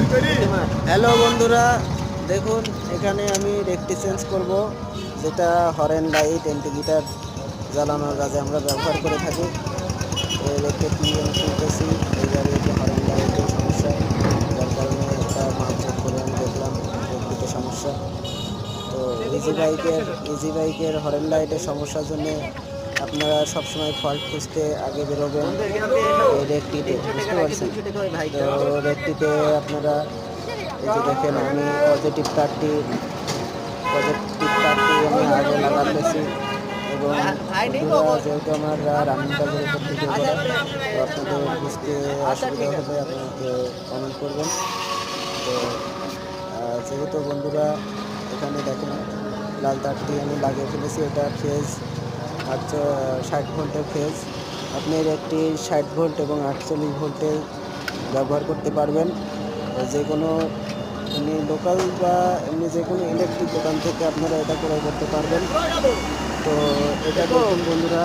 Hello বন্ধুরা, দেখুন এখানে আমি রেকটি চেঞ্জ করব, যেটা হরেন লাইট ইন্ডিকেটার জ্বালানোর কাজে আমরা ব্যবহার করে থাকি। এই রেকটি আমি খুলতেছি। এই গাড়িতে হরেন লাইটের সমস্যা, যার কারণে এটা মাপ চেক করে আমি দেখলাম রেকটিতে সমস্যা। তো ইজি বাইকের হরেন লাইটের সমস্যার জন্য আপনারা সবসময় ফল্ট খুঁজতে আগে বেরোবেন এই রেকটিতে, বুঝতে পারছেন? তো রেকটিতে আপনারা এই যে দেখেন, আমি পজিটিভ তারটি আমি আগে লাগাতেছি। এবং বন্ধুরা, যেহেতু আমার রানিং কাজের উপর ভিডিও করা, তো আপনাদের বুঝতে অসুবিধা হলে আপনাকে কমেন্ট করবেন। তো যেহেতু বন্ধুরা এখানে দেখেন লাল তারটি আমি লাগিয়ে ফেলেছি, এটা ফেজ 60 ভোল্টের ফেজ। আপনি একটি 60 ভোল্ট এবং 48 ভোল্টের ব্যবহার করতে পারবেন। যে কোনো এমনি লোকাল বা এমনি যে কোনো ইলেকট্রিক দোকান থেকে আপনারা এটা ক্রয় করতে পারবেন। তো এটা দেখুন বন্ধুরা,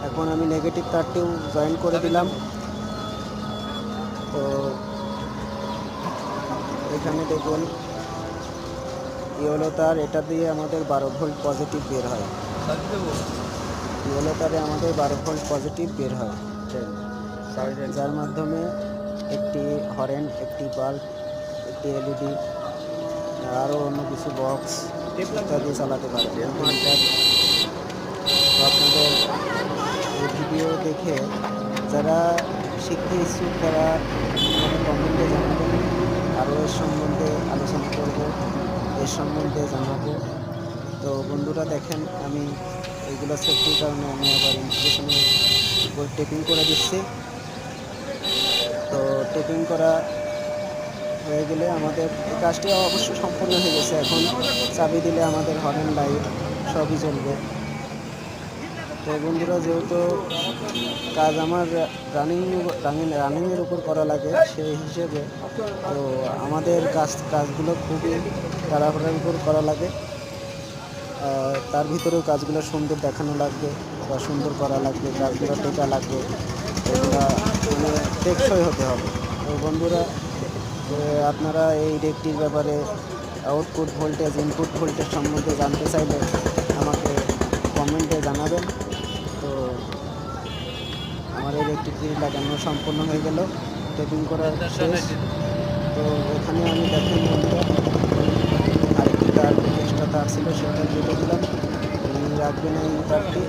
এখন আমি নেগেটিভ তারটিও জয়েন করে দিলাম। তো এখানে দেখুন ইয়েলো তার, এটা দিয়ে আমাদের 12 ভোল্ট পজিটিভ বের হয়। ইয়েলো তারে আমাদের 12 ভোল্ট পজিটিভ বের হয়, যার মাধ্যমে একটি হরেন, একটি বাল্ব, একটি এলইডি, আরও অন্য কিছু বক্স ইত্যাদি চালাতে পারে। আপনাদের এই ভিডিও দেখে যারা শিখতে ইচ্ছুক তারা মানে কমেন্টে জানাবেন, আরও এর সম্বন্ধে আলোচনা করব, এর সম্বন্ধে জানাবো। তো বন্ধুরা দেখেন, আমি এইগুলো সেফটির কারণে আমি আবার ইনস্টলেশনের উপর টেপিং করে দিচ্ছি। তো টেপিং করা হয়ে গেলে আমাদের এই কাজটি অবশ্য সম্পূর্ণ হয়ে গেছে। এখন চাবি দিলে আমাদের হর্ন লাইট সবই জ্বলবে। তো বন্ধুরা, যেহেতু কাজ আমার রানিংয়ের উপর করা লাগে, সেই হিসেবে তো আমাদের কাজগুলো খুবই তাড়াহুড়োর উপর করা লাগে। তার ভিতরেও কাজগুলো সুন্দর দেখানো লাগবে বা সুন্দর করা লাগবে, কাজগুলো টেকা লাগবে, এগুলো মানে টেকসই হতে হবে। তো বন্ধুরা, আপনারা এই রেকটির ব্যাপারে আউটপুট ভোল্টেজ, ইনপুট ভোল্টেজ সম্বন্ধে জানতে চাইলে আমাকে কমেন্টে জানাবেন। তো আমার এই রেকটিটি লাগানো সম্পূর্ণ হয়ে গেল, টেপিং করার শেষ। তো এখানে আমি দেখেন বন্ধুরা, আরেকটি তার, এক্সট্রা তার ছিল, সেটা কেটে দিলাম। রাখবেন এই তারটি।